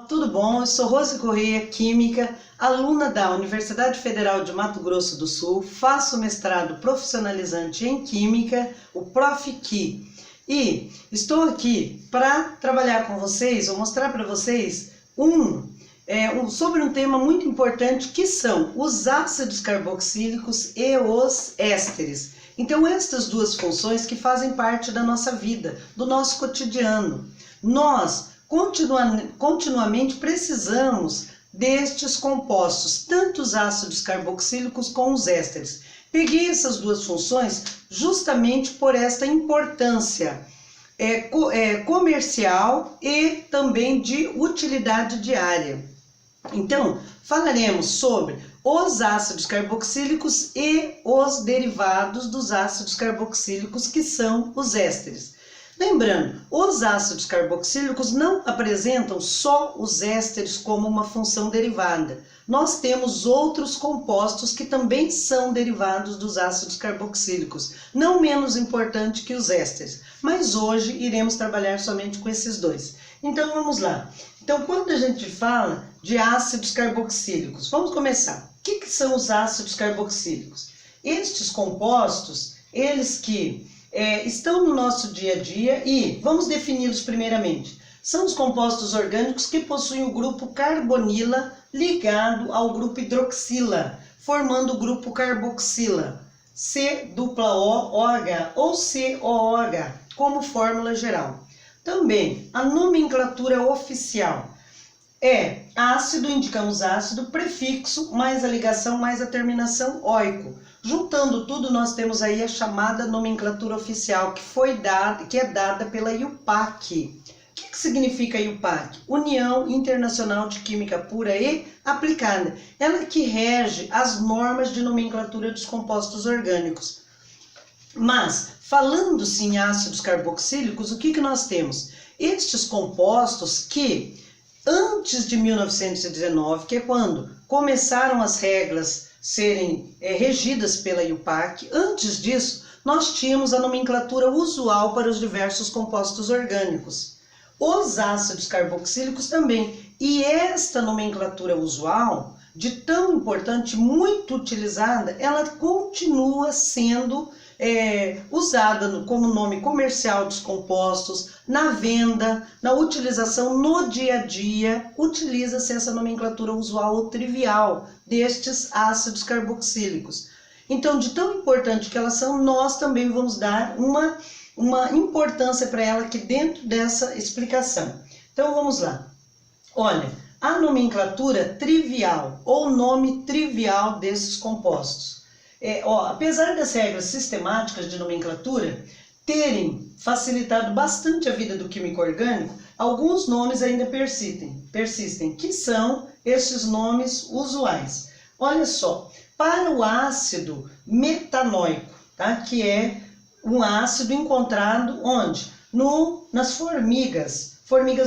Tudo bom? Eu sou Rose Correia, química, aluna da Universidade Federal de Mato Grosso do Sul, faço mestrado profissionalizante em Química, o Prof.Qui, e estou aqui para trabalhar com vocês, ou mostrar para vocês sobre um tema muito importante que são os ácidos carboxílicos e os ésteres. Então, estas duas funções que fazem parte da nossa vida, do nosso cotidiano. Nós continuamente precisamos destes compostos, tanto os ácidos carboxílicos como os ésteres. Peguei essas duas funções justamente por esta importância comercial e também de utilidade diária. Então, falaremos sobre os ácidos carboxílicos e os derivados dos ácidos carboxílicos, que são os ésteres. Lembrando, os ácidos carboxílicos não apresentam só os ésteres como uma função derivada. Nós temos outros compostos que também são derivados dos ácidos carboxílicos, não menos importante que os ésteres, mas hoje iremos trabalhar somente com esses dois. Então vamos lá. Então, quando a gente fala de ácidos carboxílicos, vamos começar. O que são os ácidos carboxílicos? Estes compostos, eles que estão no nosso dia a dia e vamos defini-los primeiramente. São os compostos orgânicos que possuem o grupo carbonila ligado ao grupo hidroxila, formando o grupo carboxila, COOH ou COOH, como fórmula geral. Também, a nomenclatura oficial é ácido, indicamos ácido, prefixo, mais a ligação, mais a terminação oico. Juntando tudo, nós temos aí a chamada nomenclatura oficial, que é dada pela IUPAC. O que significa IUPAC? União Internacional de Química Pura e Aplicada. Ela que rege as normas de nomenclatura dos compostos orgânicos. Mas, falando-se em ácidos carboxílicos, o que nós temos? Estes compostos que, antes de 1919, que é quando começaram as regras serem regidas pela IUPAC, antes disso, nós tínhamos a nomenclatura usual para os diversos compostos orgânicos. Os ácidos carboxílicos também. E esta nomenclatura usual, de tão importante, muito utilizada, ela continua sendo usada como nome comercial dos compostos, na venda, na utilização no dia a dia, utiliza-se essa nomenclatura usual ou trivial destes ácidos carboxílicos. Então, de tão importante que elas são, nós também vamos dar uma importância para ela aqui dentro dessa explicação. Então, vamos lá. Olha, a nomenclatura trivial ou nome trivial desses compostos. Apesar das regras sistemáticas de nomenclatura terem facilitado bastante a vida do químico orgânico, alguns nomes ainda persistem, que são estes nomes usuais. Olha só, para o ácido metanóico, tá? Que é um ácido encontrado onde? Nas formigas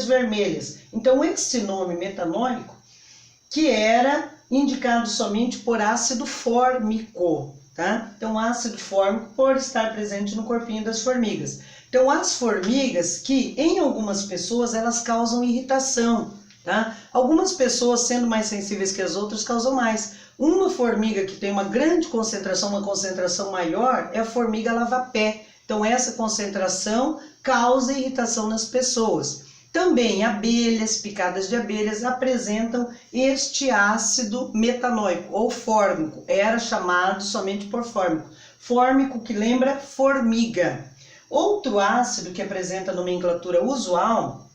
vermelhas. Então, esse nome metanóico, que era indicado somente por ácido fórmico, tá? Então, ácido fórmico por estar presente no corpinho das formigas. Então, as formigas que, em algumas pessoas, elas causam irritação, tá? Algumas pessoas, sendo mais sensíveis que as outras, causam mais. Uma formiga que tem uma grande concentração, uma concentração maior, é a formiga lava-pé. Então, essa concentração causa irritação nas pessoas. Também abelhas, picadas de abelhas, apresentam este ácido metanóico ou fórmico. Era chamado somente por fórmico. Fórmico que lembra formiga. Outro ácido que apresenta nomenclatura usual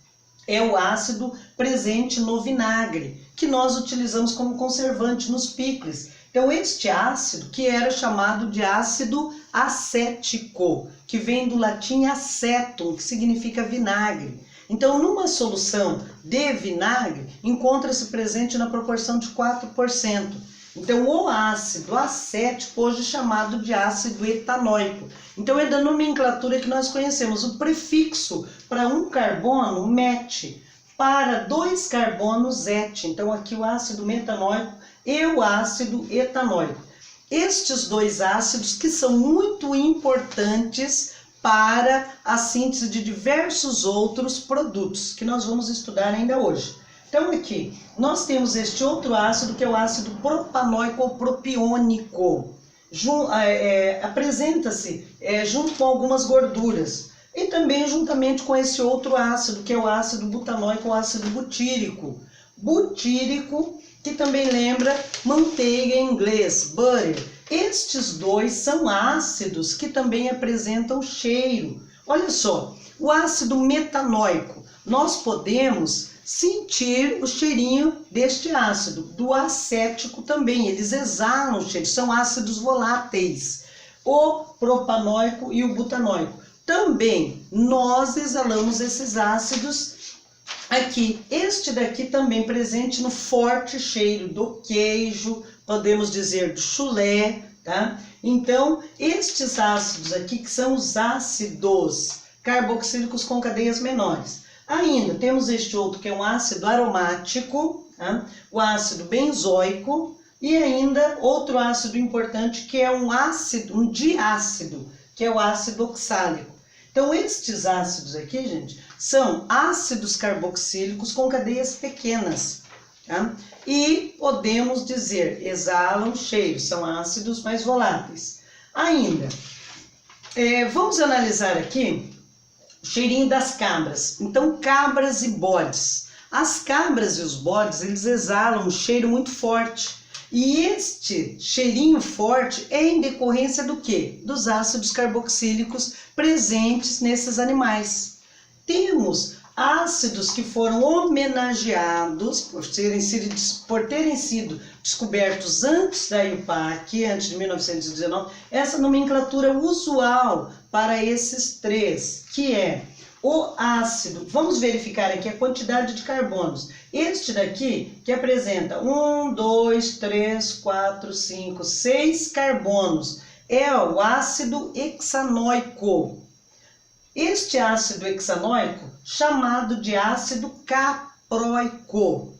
é o ácido presente no vinagre, que nós utilizamos como conservante nos picles. Então, este ácido, que era chamado de ácido acético, que vem do latim acetum, que significa vinagre. Então, numa solução de vinagre, encontra-se presente na proporção de 4%. Então, o ácido acético, hoje chamado de ácido etanóico. Então, é da nomenclatura que nós conhecemos. O prefixo para um carbono, met, para 2 carbonos, et. Então, aqui o ácido metanóico e o ácido etanóico. Estes dois ácidos que são muito importantes para a síntese de diversos outros produtos que nós vamos estudar ainda hoje. Então aqui, nós temos este outro ácido que é o ácido propanoico ou propiônico. Apresenta-se junto com algumas gorduras. E também juntamente com esse outro ácido, que é o ácido butanoico ou ácido butírico. Butírico, que também lembra manteiga em inglês, butter. Estes dois são ácidos que também apresentam cheiro. Olha só, o ácido metanóico, nós podemos sentir o cheirinho deste ácido, do acético também, eles exalam o cheiro, são ácidos voláteis, o propanoico e o butanóico. Também nós exalamos esses ácidos aqui. Este daqui também presente no forte cheiro do queijo, podemos dizer do chulé, tá? Então, estes ácidos aqui que são os ácidos carboxílicos com cadeias menores. Ainda temos este outro que é um ácido aromático, tá? O ácido benzoico e ainda outro ácido importante que é um diácido, que é o ácido oxálico. Então, estes ácidos aqui, gente, são ácidos carboxílicos com cadeias pequenas, tá? E podemos dizer, exalam cheiro, são ácidos mais voláteis. Ainda, vamos analisar aqui o cheirinho das cabras. Então, cabras e bodes. As cabras e os bodes, eles exalam um cheiro muito forte. E este cheirinho forte é em decorrência do quê? Dos ácidos carboxílicos presentes nesses animais. Temos ácidos que foram homenageados por terem sido descobertos antes da IUPAC, antes de 1919, essa nomenclatura usual para esses três, que é o ácido, vamos verificar aqui a quantidade de carbonos. Este daqui, que apresenta 1, 2, 3, 4, 5, 6 carbonos, é o ácido hexanoico. Este ácido hexanoico, chamado de ácido caproico,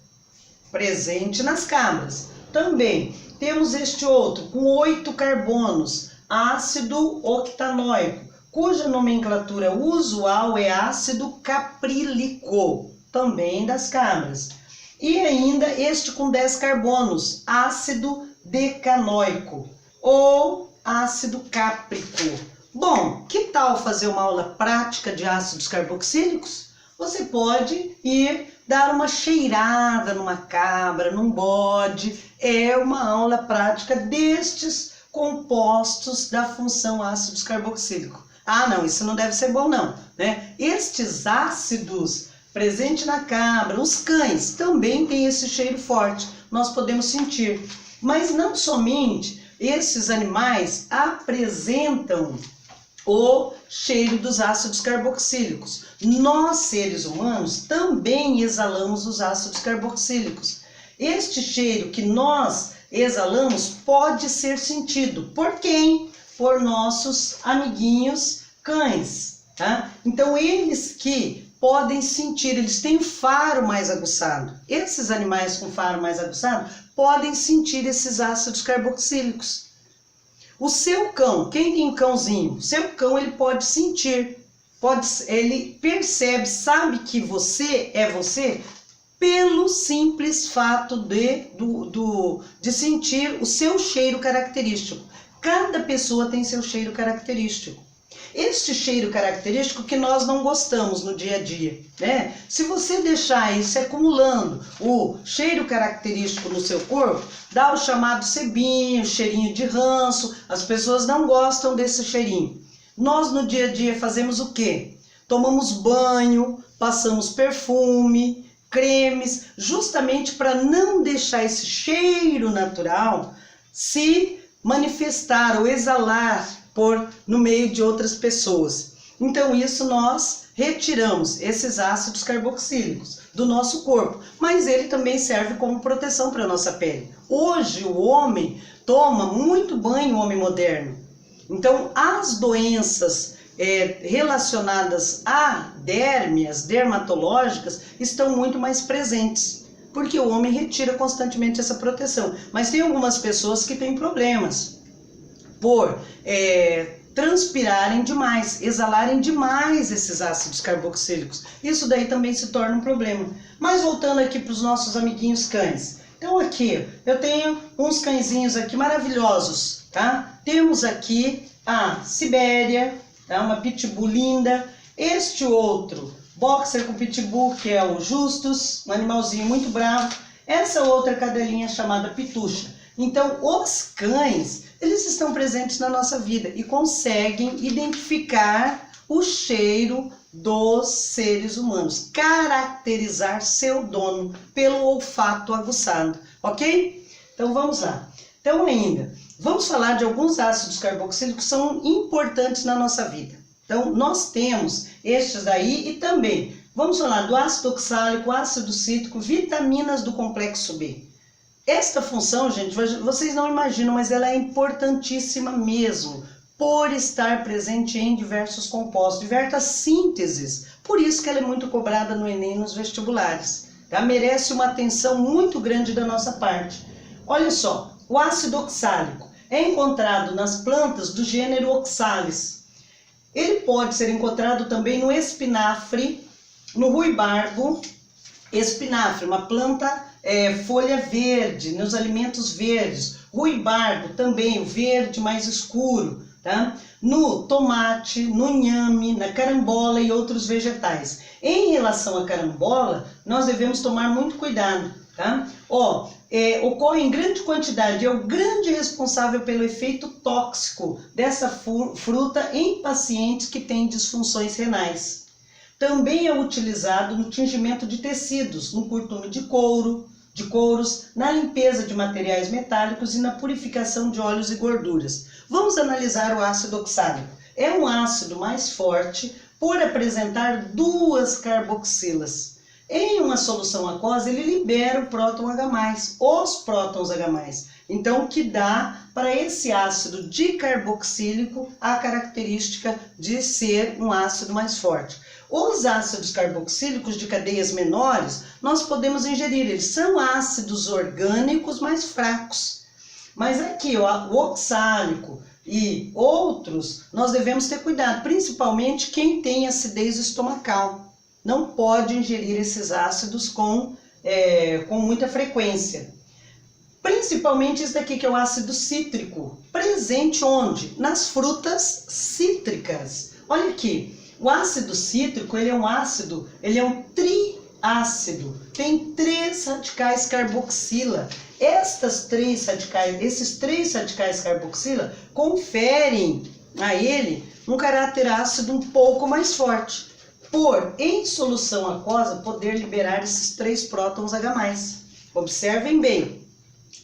presente nas cabras. Também temos este outro, com 8 carbonos, ácido octanoico, cuja nomenclatura usual é ácido caprílico, também das cabras. E ainda este com 10 carbonos, ácido decanoico ou ácido cáprico. Bom, que tal fazer uma aula prática de ácidos carboxílicos? Você pode ir dar uma cheirada numa cabra, num bode. É uma aula prática destes compostos da função ácidos carboxílicos. Ah, não, isso não deve ser bom não, né? Estes ácidos presentes na cabra, os cães, também têm esse cheiro forte, nós podemos sentir. Mas não somente esses animais apresentam o cheiro dos ácidos carboxílicos. Nós, seres humanos, também exalamos os ácidos carboxílicos. Este cheiro que nós exalamos pode ser sentido por quem? Por nossos amiguinhos cães, tá? Então, eles que podem sentir, eles têm faro mais aguçado. Esses animais com faro mais aguçado podem sentir esses ácidos carboxílicos. O seu cão, quem tem um cãozinho, seu cão ele pode sentir, ele percebe, sabe que você é você pelo simples fato de sentir o seu cheiro característico. Cada pessoa tem seu cheiro característico. Este cheiro característico que nós não gostamos no dia a dia, né? Se você deixar isso acumulando o cheiro característico no seu corpo, dá o chamado sebinho, cheirinho de ranço, as pessoas não gostam desse cheirinho. Nós no dia a dia fazemos o quê? Tomamos banho, passamos perfume, cremes, justamente para não deixar esse cheiro natural se manifestar ou exalar no meio de outras pessoas. Então isso nós retiramos esses ácidos carboxílicos do nosso corpo, mas ele também serve como proteção para a nossa pele. Hoje o homem toma muito banho, o homem moderno. Então as doenças relacionadas a dérmias dermatológicas estão muito mais presentes, porque o homem retira constantemente essa proteção. Mas tem algumas pessoas que têm problemas por transpirarem demais, exalarem demais esses ácidos carboxílicos. Isso daí também se torna um problema. Mas voltando aqui para os nossos amiguinhos cães. Então aqui, eu tenho uns cãezinhos aqui maravilhosos, tá? Temos aqui a Sibéria, tá? Uma pitbull linda. Este outro, boxer com pitbull, que é o Justus, um animalzinho muito bravo. Essa outra cadelinha chamada Pitucha. Então, os cães, eles estão presentes na nossa vida e conseguem identificar o cheiro dos seres humanos, caracterizar seu dono pelo olfato aguçado, ok? Então, vamos lá. Então, ainda, vamos falar de alguns ácidos carboxílicos que são importantes na nossa vida. Então, nós temos estes daí e também, vamos falar do ácido oxálico, ácido cítrico, vitaminas do complexo B. Esta função, gente, vocês não imaginam, mas ela é importantíssima mesmo, por estar presente em diversos compostos, diversas sínteses. Por isso que ela é muito cobrada no Enem e nos vestibulares. Tá? Merece uma atenção muito grande da nossa parte. Olha só, o ácido oxálico é encontrado nas plantas do gênero Oxalis. Ele pode ser encontrado também no espinafre, no ruibarbo, espinafre, uma planta folha verde, nos alimentos verdes. Ruibarbo também, o verde mais escuro, tá? No tomate, no inhame, na carambola e outros vegetais. Em relação à carambola, nós devemos tomar muito cuidado, tá? Ocorre em grande quantidade, é o grande responsável pelo efeito tóxico dessa fruta em pacientes que têm disfunções renais. Também é utilizado no tingimento de tecidos, no curtume de couros, na limpeza de materiais metálicos e na purificação de óleos e gorduras. Vamos analisar o ácido oxálico. É um ácido mais forte por apresentar duas carboxilas. Em uma solução aquosa, ele libera o próton H+, os prótons H+. Então, o que dá para esse ácido dicarboxílico a característica de ser um ácido mais forte. Os ácidos carboxílicos de cadeias menores, nós podemos ingerir, eles são ácidos orgânicos mais fracos. Mas aqui, ó, o oxálico e outros, nós devemos ter cuidado, principalmente quem tem acidez estomacal. Não pode ingerir esses ácidos com muita frequência. Principalmente esse daqui, que é o ácido cítrico, presente onde? Nas frutas cítricas. Olha aqui. O ácido cítrico, ele é um triácido, tem 3 radicais carboxila. Esses 3 radicais carboxila conferem a ele um caráter ácido um pouco mais forte, por, em solução aquosa, poder liberar esses 3 prótons H+. Observem bem,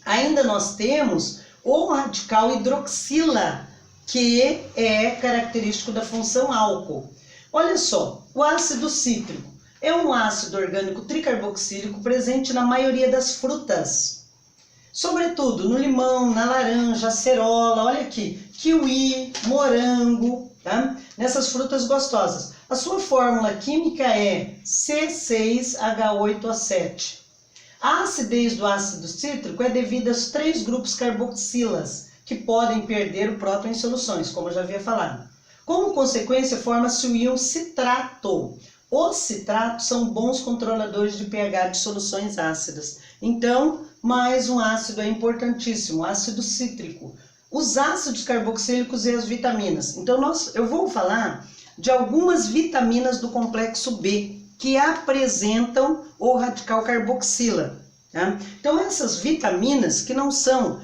ainda nós temos o radical hidroxila, que é característico da função álcool. Olha só, o ácido cítrico é um ácido orgânico tricarboxílico presente na maioria das frutas. Sobretudo no limão, na laranja, acerola, olha aqui, kiwi, morango, tá? Nessas frutas gostosas. A sua fórmula química é C6H8O7. A acidez do ácido cítrico é devida aos 3 grupos carboxilas, que podem perder o próton em soluções, como eu já havia falado. Como consequência, forma-se o íon citrato. Os citratos são bons controladores de pH de soluções ácidas. Então, mais um ácido é importantíssimo, o ácido cítrico. Os ácidos carboxílicos e as vitaminas. Então, eu vou falar de algumas vitaminas do complexo B, que apresentam o radical carboxila. Tá? Então, essas vitaminas, que não são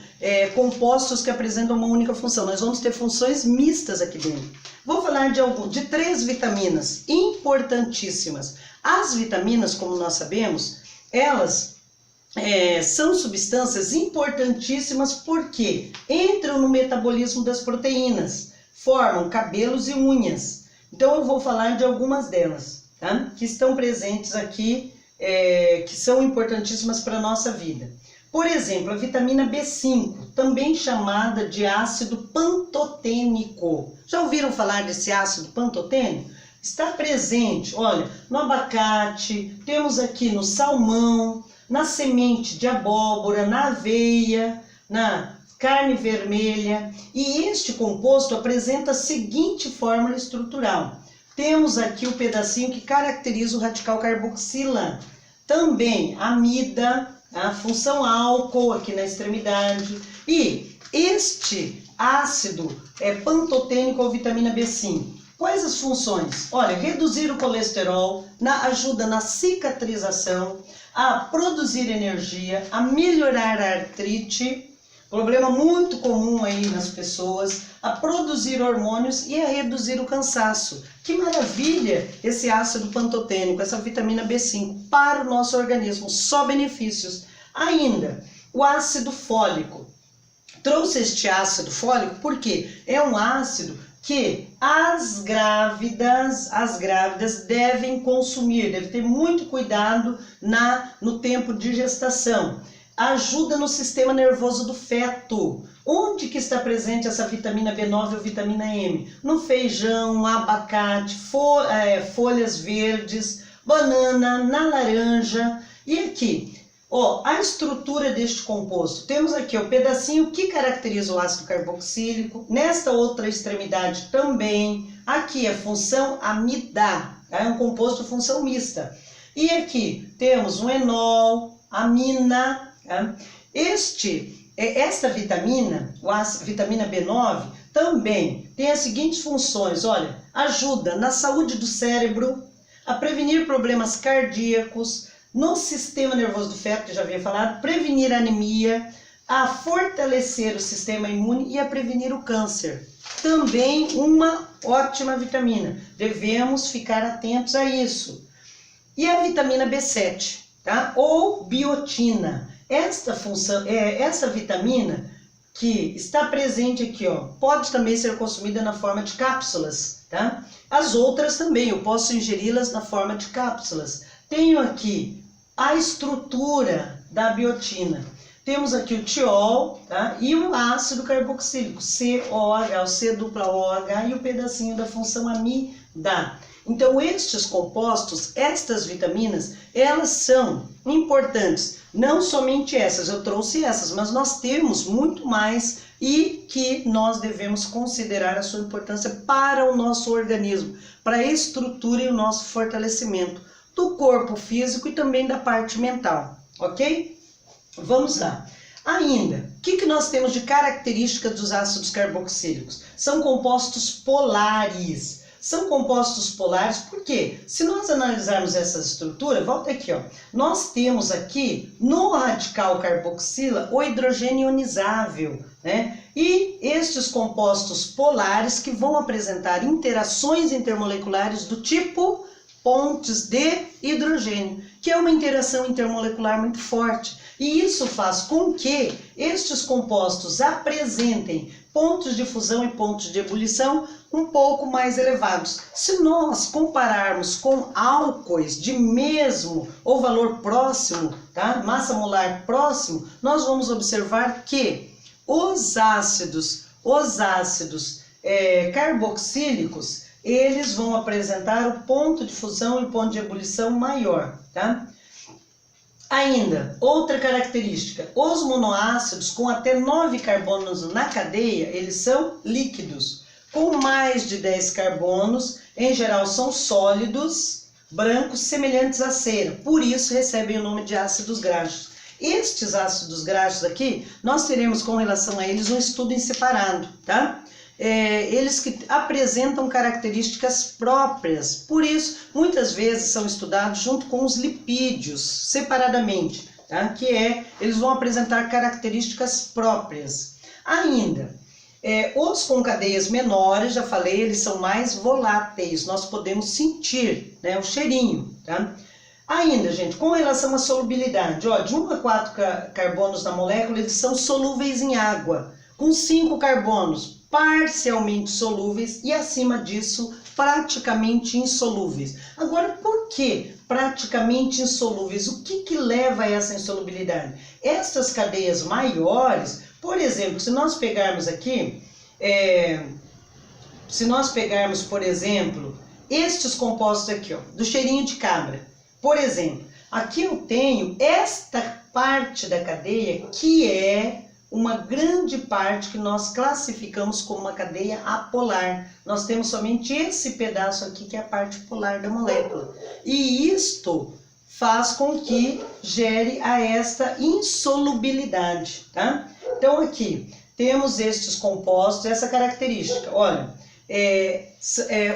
compostos que apresentam uma única função, nós vamos ter funções mistas aqui dentro. Vou falar de 3 vitaminas importantíssimas. As vitaminas, como nós sabemos, elas são substâncias importantíssimas porque entram no metabolismo das proteínas, formam cabelos e unhas. Então, eu vou falar de algumas delas, tá? Que estão presentes aqui, que são importantíssimas para a nossa vida. Por exemplo, a vitamina B5, também chamada de ácido pantotênico. Já ouviram falar desse ácido pantotênico? Está presente, olha, no abacate, temos aqui no salmão, na semente de abóbora, na aveia, na carne vermelha, e este composto apresenta a seguinte fórmula estrutural. Temos aqui o pedacinho que caracteriza o radical carboxila, também amida, a função álcool aqui na extremidade, e este ácido pantotênico ou vitamina B5. Quais as funções? Olha, reduzir o colesterol, ajuda na cicatrização, a produzir energia, a melhorar a artrite, problema muito comum aí nas pessoas, a produzir hormônios e a reduzir o cansaço. Que maravilha esse ácido pantotênico, essa vitamina B5 para o nosso organismo, só benefícios. Ainda, o ácido fólico. Trouxe este ácido fólico porque é um ácido que as grávidas devem consumir, devem ter muito cuidado no tempo de gestação. Ajuda no sistema nervoso do feto. Onde que está presente essa vitamina B9 ou vitamina M? No feijão, abacate, folhas verdes, banana, na laranja. E aqui, ó, a estrutura deste composto. Temos aqui o pedacinho que caracteriza o ácido carboxílico. Nesta outra extremidade também. Aqui a função amida. É um composto de função mista. E aqui temos um enol, amina. Esta vitamina, vitamina B9, também tem as seguintes funções. Olha, ajuda na saúde do cérebro, a prevenir problemas cardíacos, no sistema nervoso do feto, que já havia falado, prevenir anemia, a fortalecer o sistema imune e a prevenir o câncer. Também uma ótima vitamina. Devemos ficar atentos a isso. E a vitamina B7, tá? Ou biotina. Essa vitamina que está presente aqui, ó, pode também ser consumida na forma de cápsulas, tá? As outras também, eu posso ingeri-las na forma de cápsulas. Tenho aqui a estrutura da biotina. Temos aqui o tiol, tá? E o ácido carboxílico, COH, o C-OH e o pedacinho da função amida. Então, estes compostos, estas vitaminas, elas são importantes. Não somente essas, eu trouxe essas, mas nós temos muito mais e que nós devemos considerar a sua importância para o nosso organismo, para a estrutura e o nosso fortalecimento do corpo físico e também da parte mental, ok? Vamos lá. Ainda, o que nós temos de característica dos ácidos carboxílicos? São compostos polares. São compostos polares porque, se nós analisarmos essa estrutura, volta aqui, ó, nós temos aqui no radical carboxila o hidrogênio ionizável, né? E estes compostos polares que vão apresentar interações intermoleculares do tipo pontes de hidrogênio, que é uma interação intermolecular muito forte. E isso faz com que estes compostos apresentem pontos de fusão e pontos de ebulição um pouco mais elevados. Se nós compararmos com álcoois de mesmo ou valor próximo, tá? Massa molar próximo, nós vamos observar que os ácidos carboxílicos, eles vão apresentar o ponto de fusão e o ponto de ebulição maior, tá? Ainda, outra característica, os monoácidos com até 9 carbonos na cadeia, eles são líquidos. Com mais de 10 carbonos, em geral são sólidos, brancos, semelhantes à cera. Por isso recebem o nome de ácidos graxos. Estes ácidos graxos aqui, nós teremos com relação a eles um estudo em separado, tá? Eles que apresentam características próprias, por isso muitas vezes são estudados junto com os lipídios, separadamente, tá? Eles vão apresentar características próprias. Ainda, os com cadeias menores, já falei, eles são mais voláteis, nós podemos sentir, né, o cheirinho, tá? Ainda, gente, com relação à solubilidade, ó, de 1 a 4 carbonos na molécula, eles são solúveis em água, com 5 carbonos parcialmente solúveis e acima disso praticamente insolúveis. Agora, por que praticamente insolúveis? O que leva a essa insolubilidade? Estas cadeias maiores, por exemplo, se nós pegarmos aqui, por exemplo, estes compostos aqui, ó, do cheirinho de cabra, por exemplo, aqui eu tenho esta parte da cadeia que é uma grande parte que nós classificamos como uma cadeia apolar. Nós temos somente esse pedaço aqui que é a parte polar da molécula. E isto faz com que gere a esta insolubilidade, tá? Então aqui temos estes compostos, essa característica. Olha,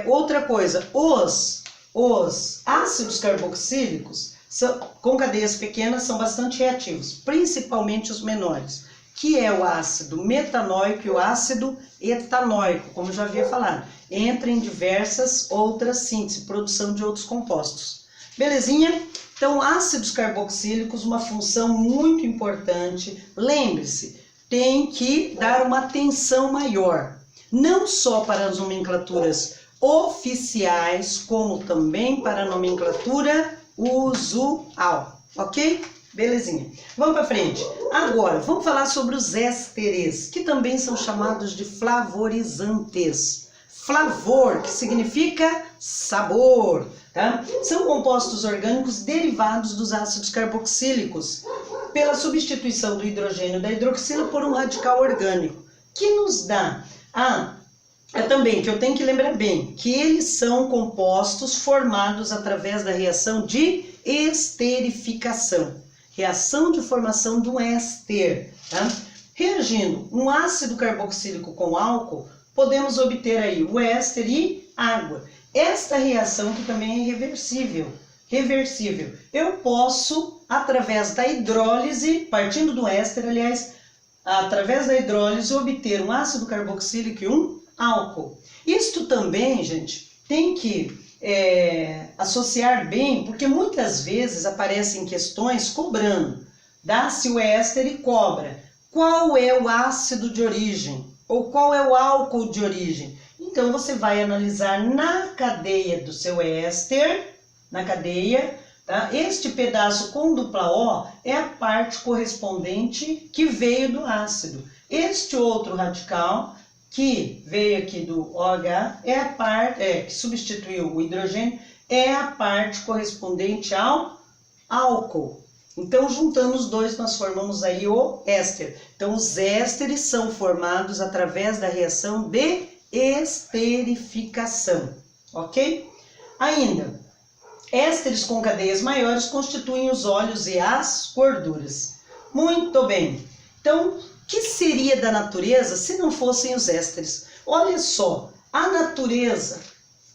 outra coisa, os ácidos carboxílicos com cadeias pequenas são bastante reativos, principalmente os menores, que é o ácido metanóico e o ácido etanóico, como já havia falado. Entra em diversas outras sínteses, produção de outros compostos. Belezinha? Então, ácidos carboxílicos, uma função muito importante. Lembre-se, tem que dar uma atenção maior, não só para as nomenclaturas oficiais, como também para a nomenclatura usual, ok? Belezinha. Vamos para frente. Agora, vamos falar sobre os ésteres, que também são chamados de flavorizantes. Flavor, que significa sabor, tá? São compostos orgânicos derivados dos ácidos carboxílicos, pela substituição do hidrogênio da hidroxila por um radical orgânico, que nos dá também, que eu tenho que lembrar bem, que eles são compostos formados através da reação de esterificação. Reação de formação de um éster, tá? Reagindo um ácido carboxílico com álcool, podemos obter aí o éster e água. Esta reação que também é reversível. Eu posso, através da hidrólise, partindo do éster, aliás, através da hidrólise, obter um ácido carboxílico e um álcool. Isto também, gente, tem que associar bem, porque muitas vezes aparecem questões cobrando. Dá-se o éster e cobra. Qual é o ácido de origem? Ou qual é o álcool de origem? Então, você vai analisar na cadeia do seu éster, na cadeia, tá? Este pedaço com dupla O é a parte correspondente que veio do ácido. Este outro radical que veio aqui do OH é a parte que substituiu o hidrogênio, é a parte correspondente ao álcool. Então, juntando os dois, nós formamos aí o éster. Então, os ésteres são formados através da reação de esterificação, ok? Ainda, ésteres com cadeias maiores constituem os óleos e as gorduras. Muito bem. Então, o que seria da natureza se não fossem os ésteres? Olha só, a natureza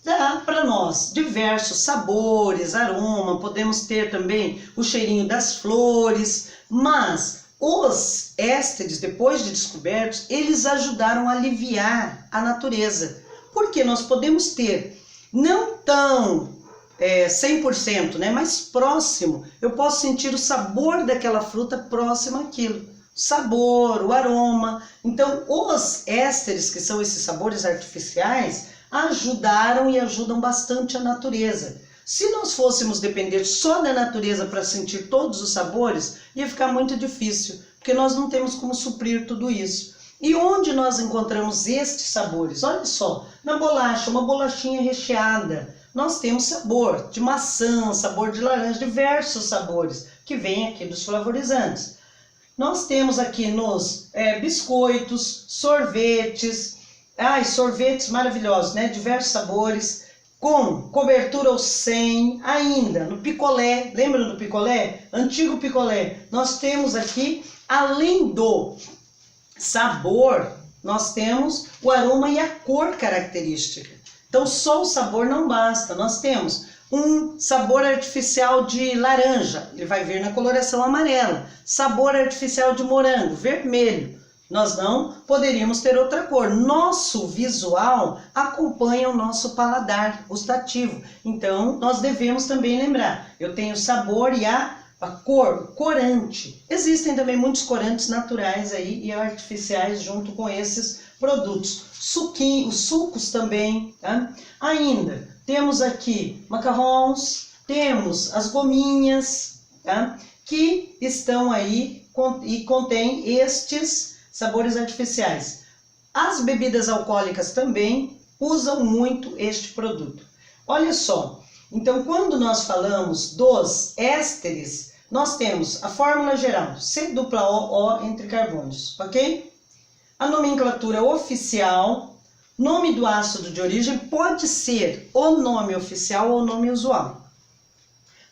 dá para nós diversos sabores, aroma, podemos ter também o cheirinho das flores, mas os ésteres, depois de descobertos, eles ajudaram a aliviar a natureza, porque nós podemos ter, não tão 100%, né, mas próximo, eu posso sentir o sabor daquela fruta próximo àquilo. Sabor, o aroma. Então, os ésteres, que são esses sabores artificiais, ajudaram e ajudam bastante a natureza. Se nós fôssemos depender só da natureza para sentir todos os sabores, ia ficar muito difícil, porque nós não temos como suprir tudo isso. E onde nós encontramos estes sabores? Olha só, na bolacha, uma bolachinha recheada, nós temos sabor de maçã, sabor de laranja, diversos sabores que vêm aqui dos flavorizantes. Nós temos aqui nos biscoitos, sorvetes, sorvetes maravilhosos, né? Diversos sabores, com cobertura ou sem, ainda no picolé, lembra do picolé? Antigo picolé. Nós temos aqui, além do sabor, nós temos o aroma e a cor característica. Então, só o sabor não basta, nós temos um sabor artificial de laranja, ele vai vir na coloração amarela. Sabor artificial de morango, vermelho. Nós não poderíamos ter outra cor. Nosso visual acompanha o nosso paladar gustativo. Então, nós devemos também lembrar. Eu tenho sabor e a cor, corante. Existem também muitos corantes naturais aí e artificiais junto com esses produtos. Suquinho, os sucos também, tá? Ainda temos aqui macarrons, temos as gominhas, tá? Que estão aí e contém estes sabores artificiais. As bebidas alcoólicas também usam muito este produto. Olha só, então quando nós falamos dos ésteres, nós temos a fórmula geral, C-O-O entre carbonos, ok? A nomenclatura oficial, nome do ácido de origem pode ser o nome oficial ou o nome usual.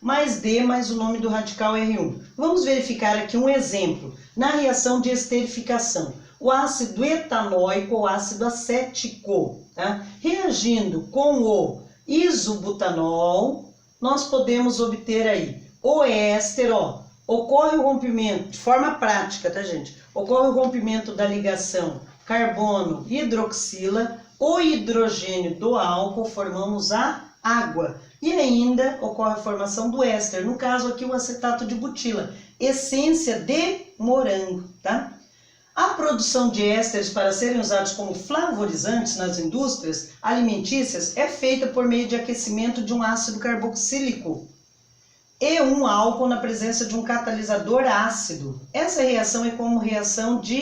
Mais D mais o nome do radical R1. Vamos verificar aqui um exemplo. Na reação de esterificação, o ácido etanóico ou ácido acético, tá? Reagindo com o isobutanol, nós podemos obter aí o éster, ó. Ocorre o rompimento, de forma prática, tá, gente? Ocorre o rompimento da ligação carbono-hidroxila, o hidrogênio do álcool, formamos a água. E ainda ocorre a formação do éster, no caso aqui o acetato de butila, essência de morango, tá? A produção de ésteres para serem usados como flavorizantes nas indústrias alimentícias é feita por meio de aquecimento de um ácido carboxílico e um álcool na presença de um catalisador ácido. Essa reação é como reação de